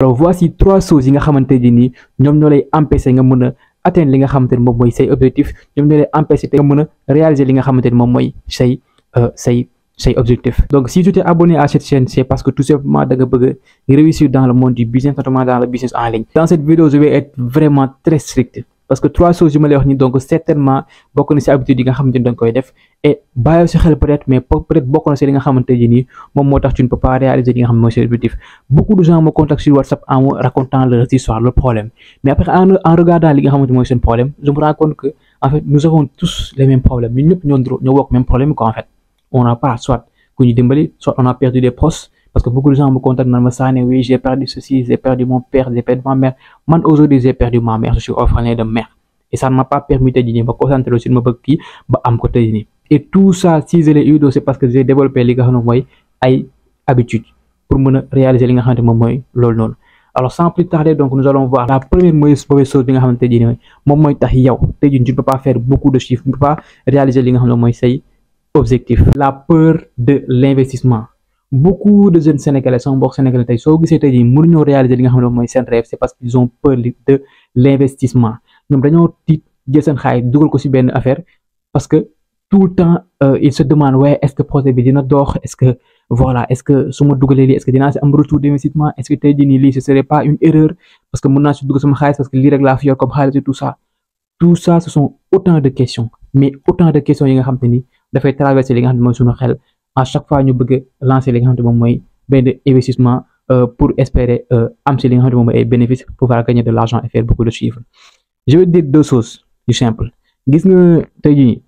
Alors voici 3 choses yi nga xamante ni ñoom ñoo lay empêcher nga mën a atteindre li nga xamante ni moom mooy say objectif ñoom ñoo lay empêcher te nga mën a réaliser li nga xamante ni moom mooy say objectif. Donc si tu t'es abonné à cette chaîne, c'est parce que tout simplement da nga bëgg a réussir dans le monde du business, notamment dans le business en ligne. Dans cette vidéo, je vais être vraiment très strict parce que 3 choses yu ma lay wax ni donc certainement bokk na ci habitude yi nga xamante ni da nga koy def et bàyyi ci xel peut-être, mais peut-être bokk na ci li nga xamante ni moom moo tax tu ne peux pas réaliser li nga xam mooy ses objectifs. Beaucoup de gens me contactent sur WhatsApp en me racontant leur histoire, leur problème, mais après en regardant li nga xamante mooy seen problème, je me rends compte que en fait nous avons tous les mêmes problèmes. Ñun ñëpp ñoo bokk même problème quoi en fait. On n'a pas soit ku ñu dimbali, soit on a perdu des proches. Parce que beaucoup de gens me contactent dans me oui, j'ai perdu ceci, j'ai perdu mon père, j'ai perdu ma mère. Moi, aujourd'hui, j'ai perdu ma mère, je suis orphelin de mère. Et ça ne m'a pas permis de me concentrer sur mon qui am côté. Et tout ça, si je l'ai eu, c'est parce que j'ai développé les habitudes pour me réaliser les choses. Alors, sans plus tarder, donc, nous allons voir la première mauvaise chose que tu ne peux pas faire beaucoup de chiffres, tu ne peux pas réaliser les choses objectif. La peur de l'investissement. Beaucoup de jeunes sénégalais sont bons sénégalais tay so gisé tay mënu réaliser li nga xam ne mooy seen rêve, c'est parce qu'ils ont peur de l'investissement. Ñoom dañoo tiit jël seen xaalis dugal ko ci benn affaire parce que tout le temps ils se demandent ouais, est-ce que projet bi dina dox, est-ce que voilà, est-ce que su ma dugalee lii est-ce que dinaa ci am retour d'investissement, est-ce que tey jii nii lii ce serait pas une erreur parce que mën naa ci dugal sama xaalis parce que lii rek laa fi yor comme xaalis et tout ça. Tout ça, ce sont autant de questions, mais autant de questions yi nga xam te ni dafay traverser li nga xam ne mooy suñu xel à chaque fois ñu bëgg lancer li nga xam ne moom mooy benn investissement pour espérer am ci li nga xam ne moom mooy ay bénéfices, pouvoir gagner de l'argent et faire beaucoup de chiffres. Je vais dire 2 choses du simple. Gis nga tey jii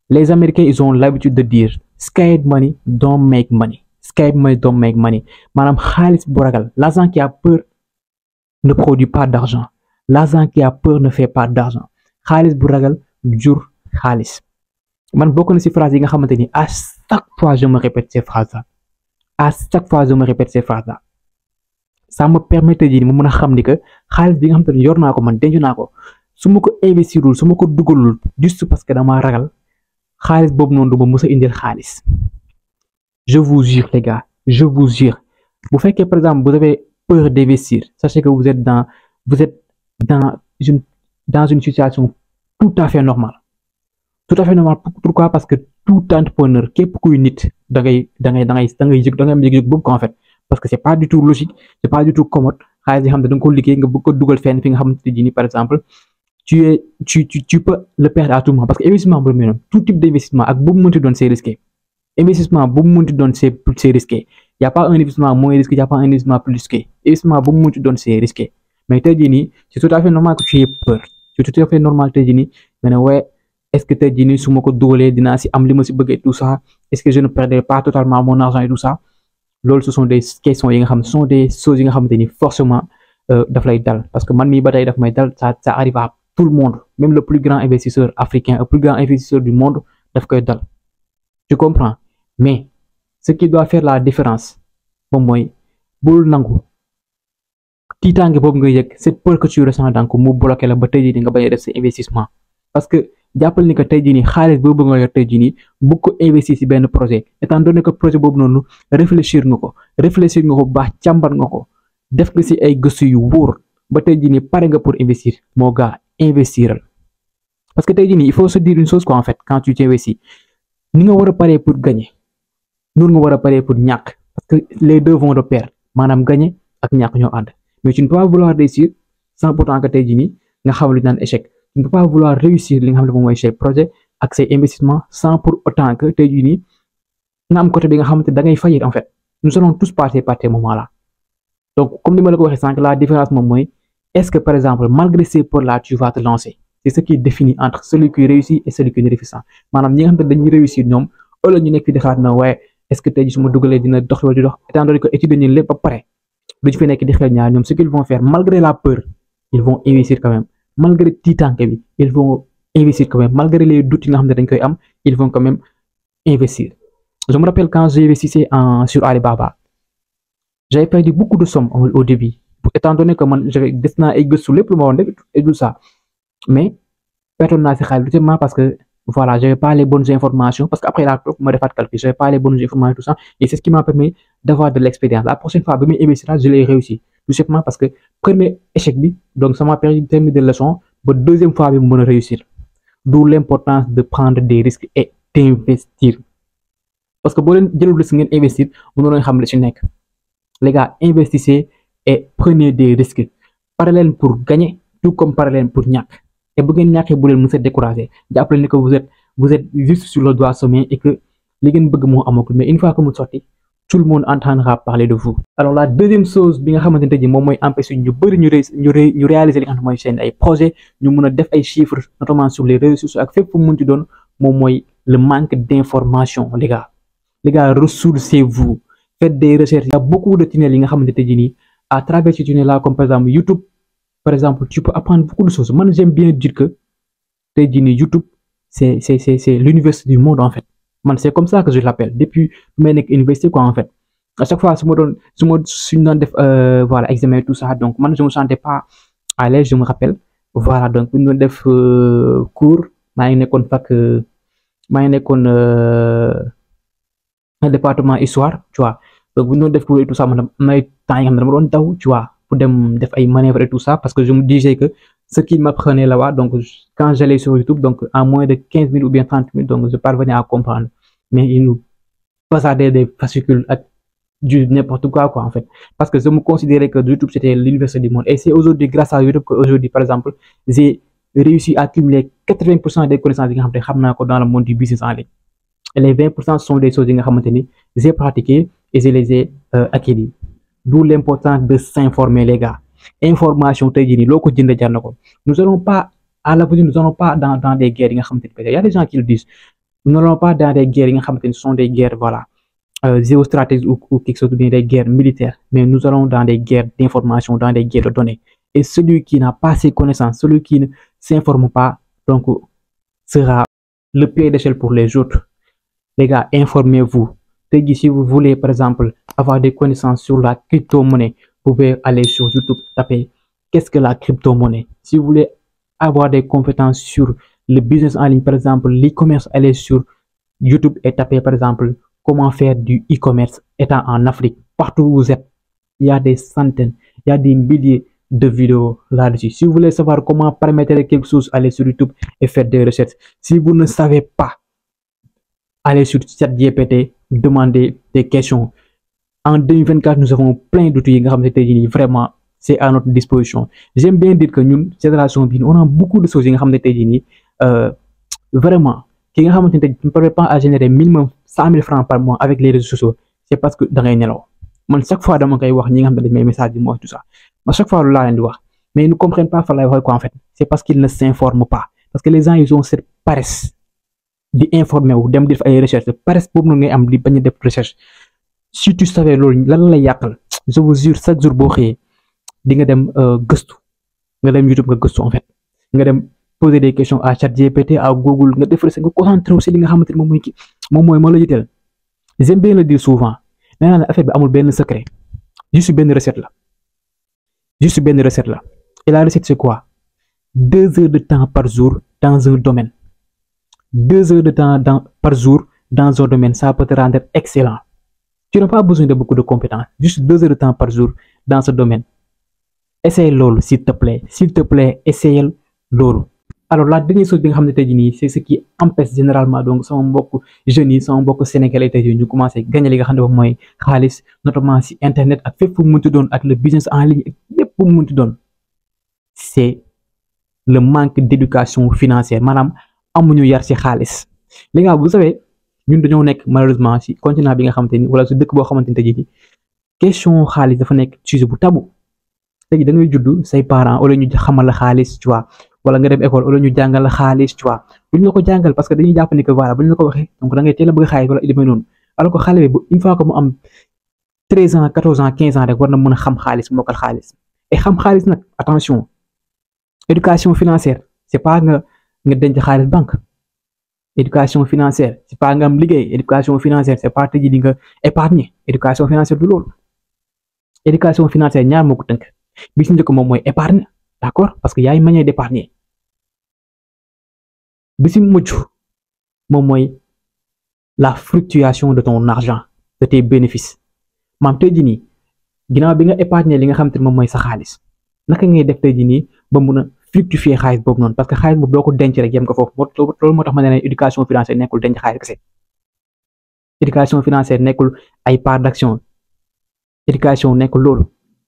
les Américains ils ont l'habitude de dire scared money don't make money. Scared money don't make money. Maanaam xaalis bu ragal, l'argent qui a peur ne produit pas d'argent. L'argent qui a peur ne fait pas d'argent. Xaalis bu ragal jur xaalis. Man bokk na ci phrase yi nga xamante ni à chaque fois je me répète ces phrases là. À chaque fois je me répète ces phrases là. Ça me permet de dire ma mën a xam ni que xaalis bi nga xamante ni yor naa ko man denc naa ko su ma ko investirul su ma ko dugalul juste parce que dama ragal xaalis boobu noonu du ma mës a indil xaalis. Je vous jure les gars, je vous jure. Bu fekkee par exemple vous avez peur d'investir, sachez que vous êtes dans une situation tout à fait normale. Tout à fait normal. Pourquoi? Parce que tout entrepreneur, képp kuy nit da ngay yëg boobu en fait. Parce que c'est pas du tout logique, c'est pas du tout commode. Xaalis yi xam ne da nga ko liggéey nga bëgg ko dugal fenn fi nga xamante ni par exemple tu peux le perdre à tout moment parce que investissement bu mel noonu tout type d'investissement ak bu mu mënti doon c'est risqué. Investissement bu mu mënti doon c'est risqué. Y a pas un investissement moins risqué, y a pas un investissement plus risqué. Investissement bu mu mënti doon c'est risqué. Mais tey jii nii c'est tout à fait normal que tu aies peur. C'est tout à fait normal tey jii nii nga ne ouais, est-ce que tey jii nii su ma ko dugalee dinaa ci am li ma ci bëgg et tout ça, est-ce que je ne perdrai pas totalement mon argent et tout ça. Loolu ce sont des questions yi nga xam, ce sont des choses yi nga xamante ni forcément daf lay dal parce que man mii ba tey daf may dal, ça arrive à tout le monde, même le plus grand investisseur africain, le plus grand investisseur du monde daf koy dal. Tu comprends? Mais ce qui doit faire la différence moom mooy bul nangu tiitaange boobu nga yëg, cette peur que tu ressens donc mu bloqué la ba tey jii nga bañ a def sa investissement parce que jàppal ni que tey jii nii xaalis boobu nga yor tey jii nii bu ko investir ci benn projet étant donné que projet boobu noonu réfléchir nga ko bu baax, càmbar nga ko, def nga ci ay gëstu yu wóor ba tey jii nii pare nga pour investir moo gaa investiral. Parce que tey jii nii il faut se dire une chose quoi en fait quand tu t'investis ni nga war a paree pour gagner noonu nga war a paree pour ñàkk parce que les deux vont de pair maanaam gagner ak ñàkk ñoo ànd. Mais tu ne peux pas vouloir réussir sans pourtant que tey jii nii nga xam lu naan échec. Tu ne peux pas vouloir réussir li nga xam ne moom mooy say projet ak say investissement sans pour autant que tey jii nii nga am côté bi nga xamante da ngay faillir en fait. Nous allons tous passer par ces moments-là. Donc comme ni ma la ko waxee sànq la différence moom mooy est-ce que par exemple malgré ces peurs-là tu vas te lancer. C'est ce qui définit entre celui qui réussit et celui qui ne réussit pas. Maanaam ñi nga xam ne dañuy réussir ñoom ëllëg ñu nekk fi di xalaat na waaye est-ce que tey jii su ma dugalee dina dox wala di dox étant donné que étude nañu lépp ba pare. Du ci fi nekk di xel ñaar ñoom ce qu'ils vont faire malgré la peur ils vont investir quand même malgré tiitanke bi ils vont investir quand même malgré les doutes yi nga xam ne dañ koy am ils vont quand même investir. Je me rappelle quand j'ai investi sur Alibaba j'avais perdu beaucoup de sommes au début étant donné que man j'avais des naa ay gëstu lépp lu ma woon def et tout ça mais pertoon naa ci xaalis tout parce que voilà j'avais pas les bonnes informations parce que après la toog ma defaat calcul j'avais pas les bonnes informations tout ça et c'est ce qui m'a permis d'avoir de l'expérience. La prochaine fois bi may investir je l'ai réussi tout simplement parce que premier échec bi donc ça m'a permis de leçon ba deuxième fois bi mu mën a réussir. D'où l'importance de prendre des risques et d'investir parce que boo leen jëlul risque ngeen investir mënoo leen xam li ci nekk. Les gars, investissez et prenez des risques. Parallèle pour gagner, tout comme parallèle pour ñàkk. Et bu ngeen ñàkkee bu leen mës a décourager. Jàppale ni que vous êtes juste sur le droit chemin et que li ngeen bëgg moo amagul mais une fois que mu sorti tout le monde entendra parler de vous. Alors la deuxième chose bi nga xamante ne tey jii moom mooy empêcher ñu bëri ñu réaliser li nga xam ne mooy seen ay projet ñu mën a def ay chiffres notamment sur les réseaux sociaux ak fépp fu mu munti doon moom mooy le manque d'information les gars. Les gars, ressourcez-vous. Faites des recherches. Il y a beaucoup de tunnels qui sont à travers ces tunnels-là, comme par exemple YouTube. Par exemple, tu peux apprendre beaucoup de choses. Moi, j'aime bien dire que YouTube, c'est l'université du monde, en fait. C'est comme ça que je l'appelle. Depuis l'université, quoi, en fait. À chaque fois, si je me donne voilà, examen et tout ça, donc moi, je ne me sentais pas à l'aise, je me rappelle. Voilà, donc, nous avons cours, département histoire, tu vois. Donc, vous nous découvrez tout ça, tu vois, pour des manœuvres et tout ça, parce que je me disais que ce qui m'apprenait là-bas, donc, quand j'allais sur YouTube, donc, en moins de 15 minutes ou bien 30 minutes, donc, je parvenais à comprendre. Mais ils nous passaient des fascicules, du n'importe quoi, en fait. Parce que je me considérais que YouTube, c'était l'université du monde. Et c'est aujourd'hui, grâce à YouTube, qu'aujourd'hui, par exemple, j'ai réussi à accumuler 80% des connaissances dans le monde du business en ligne. Et les 20% sont des choses que j'ai pratiquées et je les ai acquises. D'où l'importance de s'informer, les gars. Information, nous n'allons pas, à l'avenir, nous n'allons pas dans des guerres. Il y a des gens qui le disent. Nous n'allons pas dans des guerres, ce sont des guerres, voilà, géostratégiques ou quelque chose, bien des guerres militaires. Mais nous allons dans des guerres d'information, dans des guerres de données. Et celui qui n'a pas ces connaissances, celui qui ne s'informe pas, donc, sera le pied d'échelle pour les autres. Les gars, informez-vous. Si vous voulez, par exemple, avoir des connaissances sur la crypto-monnaie, vous pouvez aller sur YouTube, taper qu'est-ce que la crypto-monnaie. Si vous voulez avoir des compétences sur le business en ligne, par exemple, l'e-commerce, allez sur YouTube et taper, par exemple, comment faire du e-commerce étant en Afrique. Partout où vous êtes, il y a des centaines, il y a des milliers de vidéos là-dessus. Si vous voulez savoir comment paramétrer quelque chose, allez sur YouTube et faites des recherches. Si vous ne savez pas, allez sur ChatGPT, demandez des questions. En 2024, nous avons plein d'outils vraiment, c'est à notre disposition. J'aime bien dire que nous, génération, on a beaucoup de choses vraiment, qui ne permettent pas à générer minimum 100 000 francs par mois avec les réseaux sociaux. C'est parce que dans les chaque fois, dans mes messages, tout ça. Mais chaque fois, mais ils ne comprennent pas quoi en fait. C'est parce qu'ils ne s'informent pas. Parce que les gens, ils ont cette paresse d'informer ou dem def ay recherche paresse boobu ngay am di bañ a def recherche. Si tu savais loolu lan la yàqal, je vous jure chaque jour boo xëyee di nga dem gëstu nga dem YouTube nga gëstu en fait nga dem poser des questions à ChatGPT, à Google, nga def recherche nga concentré aussi li nga xamante ne moom mooy moo la yitteel. J'aime bien le dire souvent nee naa la affaire bi amul benn secret, juste benn recette la et la recette c'est quoi? 2 heures de temps par jour dans un domaine. 2 heures de temps par jour dans un domaine, ça peut te rendre excellent. Tu n'as pas besoin de beaucoup de compétences, juste 2 heures de temps par jour dans ce domaine. Essaye l'eau, s'il te plaît, essaye l'eau. Alors la dernière chose c'est ce qui empêche généralement donc sama mbokk jeunes yi sama mbokk sénégalais tey ñu commencé gagner li nga xam ne mooy xaalis notamment si internet ak fépp fu mu munti doon ak le business en ligne ak lépp fu mu munti doon, c'est le manque d'éducation financière. Maanaam amuñu yar ci xaalis. Les gars, vous savez ñun dañoo nekk malheureusement ci continent bi nga xamante ni wala ci dëkk boo xamante ni tey jii question xaalis dafa nekk sujet bu tabou. Léegi da ngay judd say parents wala ñu xamal la xaalis, tu vois, wala nga dem école wala ñu jàngal la xaalis, tu vois, duñ la ko jàngal parce que dañuy jàpp ni que voilà buñ la ko waxee donc da ngay teel a bëgg xaalis wala il demee noonu. Alors que xale bi une fois que mu am 13 ans 14 ans 15 ans rek war na mën a xam xaalis mokkal xaalis. Et xam xaalis nag attention, éducation financière c'est pas nga denc xaalis banque. Éducation financière c'est pas nga am liggéey. Éducation financière c'est pas tey jii di nga épargner. Éducation financière du loolu. Éducation financière ñaar moo ko tënk. Bi ci njëkk moom mooy épargne, d'accord, parce que yaay manière d'épargner. Bi ci mujj moom mooy la fluctuation de ton argent, de tes bénéfices. Maam tey jii nii ginnaaw bi nga épargner li nga xamante ne moom mooy sa xaalis naka ngay def tey jii nii ba mun a fructifier xaalis boobu noonu parce que xaalis boobu doo ko denc rek yem ko foofu loolu moo tax ma ne éducation financière nekkul denc xaalis kese éducation financière nekkul ay part d'action éducation nekkul loolu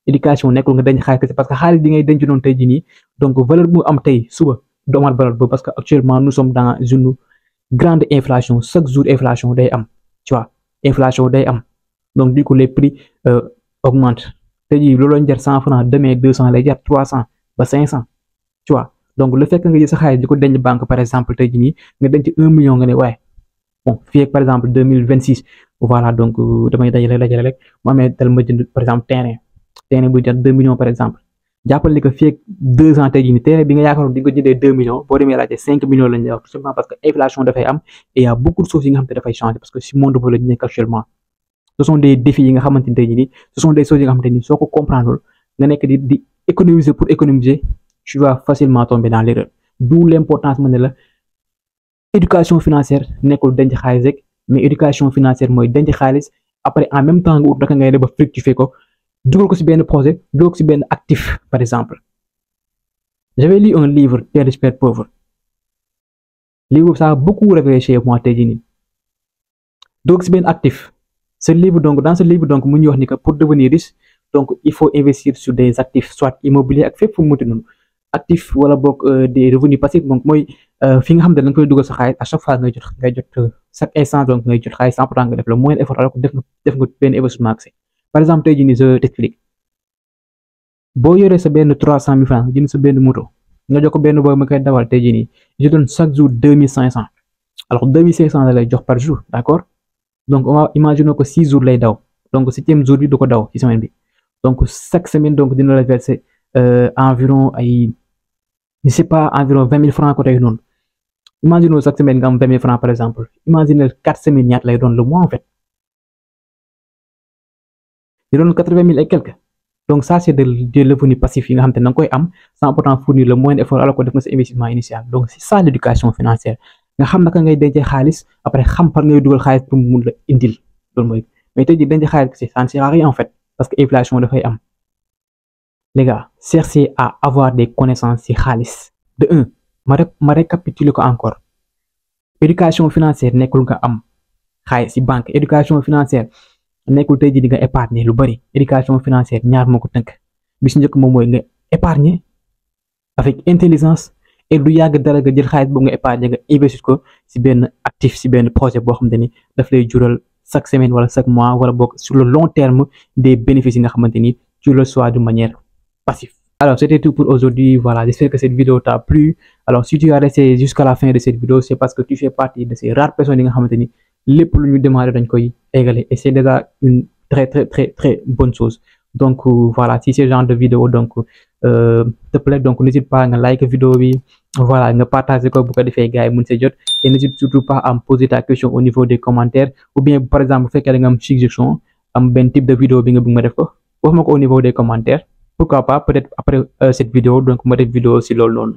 éducation nekkul nga denc xaalis kese parce que xaalis bi ngay denc noonu tey jii nii donc valeur bu am tey suba du amaat valeur boobu parce que actuellement nous sommes dans une grande inflation chaque jour inflation day am tu vois inflation day am donc du coup les prix augmentent tey jii loolu lañ jar 100 francs demain 200 lay jar 300 ba 500 tu vois donc le fait que nga jël sa xaalis di ko denc banque par exemple tey jii nii nga denc 1 million nga ne waaye bon fii ak par exemple 2026 voilà donc damay dajale rek mu amee dal ma jënd par exemple terrain bu jar 2 millions par exemple jàppale que fii ak 2 ans tey jii nii terrain bi nga yaakaaroon di nga ko jëndee 2 millions boo demee laajte 5 millions lañ lay wax tout simplement parce que inflation dafay am et y a beaucoup de choses yi nga xam te dafay changer parce que si monde boobu la ñu nekk actuellement ce sont des défis yi nga xamante ni tey jii nii ce sont des choses yi nga xamante ni soo ko comprendre nga nekk di économiser pour économiser tu vas facilement tomber dans l'erreur d'où l'importance ma ne la éducation financière nekkul denc xaalis rek mais éducation financière mooy denc xaalis après en même temps nga ut naka ngay def ba fructifier ko dugal ko ci benn projet dugal ko ci benn actif par exemple j'avais lu un livre Père riche Père pauvre livre ça a beaucoup réveillé chez moi tey jii nii dugal ko ci benn actif ce livre donc dans ce livre donc mu ñu wax ni que pour devenir riche donc il faut investir sur des actifs soit immobilier ak fépp fu mu muti noonu actif wala boog des revenus passifs donc mooy fi nga xam ne da nga koy dugal sa xaalis à chaque fois ngay jot chaque instant donc ngay jot xaalis sans pourtant nga def le moyen effort alors que def nga benn investissement accès par exemple tey jii nii je t'explique boo yoree sa benn 300 000 francs jënd sa benn moto nga jox ko benn booy ma koy dawal tey jii nii je donne chaque jour 2500 alors 2500 la lay jox par jour d'accord donc on va imaginer que 6 jours lay daw donc 7e jour bi du ko daw ci semaine bi donc chaque semaine donc dina la verser environ ay je sais pas environ 20 000 francs côté noonu imagine chaque semaine nga am 20 000 francs par exemple imagine 4 semaines ñaata lay doon le mois en fait di doon 80 000 et quelques donc ça c'est des revenus passifs yi nga xam te ne danga koy am sans pourtant fournir le moyen effort alors que def nga sa investissement initial donc c'est ça l'éducation financière nga xam naka ngay dencee xaalis après xam par ngay dugal xaalis pour mu mun la indil loolu mooy mais tey jii denc xaalis ça ne sert à rien en fait parce que inflation dafay am. Les gars, cherchez à avoir des connaissances sur xaalis de un ma récapitule ko encore éducation financière nekkul nga am xaalis ci banque éducation financière nekkul tey jii di nga épargner lu bari éducation financière ñaar moo ko tënk bi ci njëkk moom mooy nga épargner avec intelligence et du yàgg dara nga jël xaalis boobu nga épargner nga investir ko ci benn actif ci benn projet boo xamante ni daf lay jural chaque semaine wala chaque mois wala boog sur le long terme des bénéfices yi nga xamante ni tu le sois de manière passif. Alors c'était tout pour aujourd'hui, voilà, j'espère que cette vidéo t'a plu. Alors si tu as resté jusqu'à la fin de cette vidéo, c'est parce que tu fais partie de ces rares personnes qui nga xamanteni lepp lu ñu démarrer dañ koy égaler et c'est déjà une très bonne chose. Donc voilà, si c'est ce genre de vidéo donc te plaît donc n'hésite pas à like vidéo bi, voilà, nga partager ko bu ko defee gars yi mën see jot et n'hésite surtout pas à me poser ta question au niveau des commentaires ou bien par exemple bu fekkee da nga am suggestion am benn type de vidéo bi nga bëgg ma def ko wax ma ko au niveau des commentaires. Pourquoi pas peut-être après cette vidéo donc ma def vidéo si loolu noonu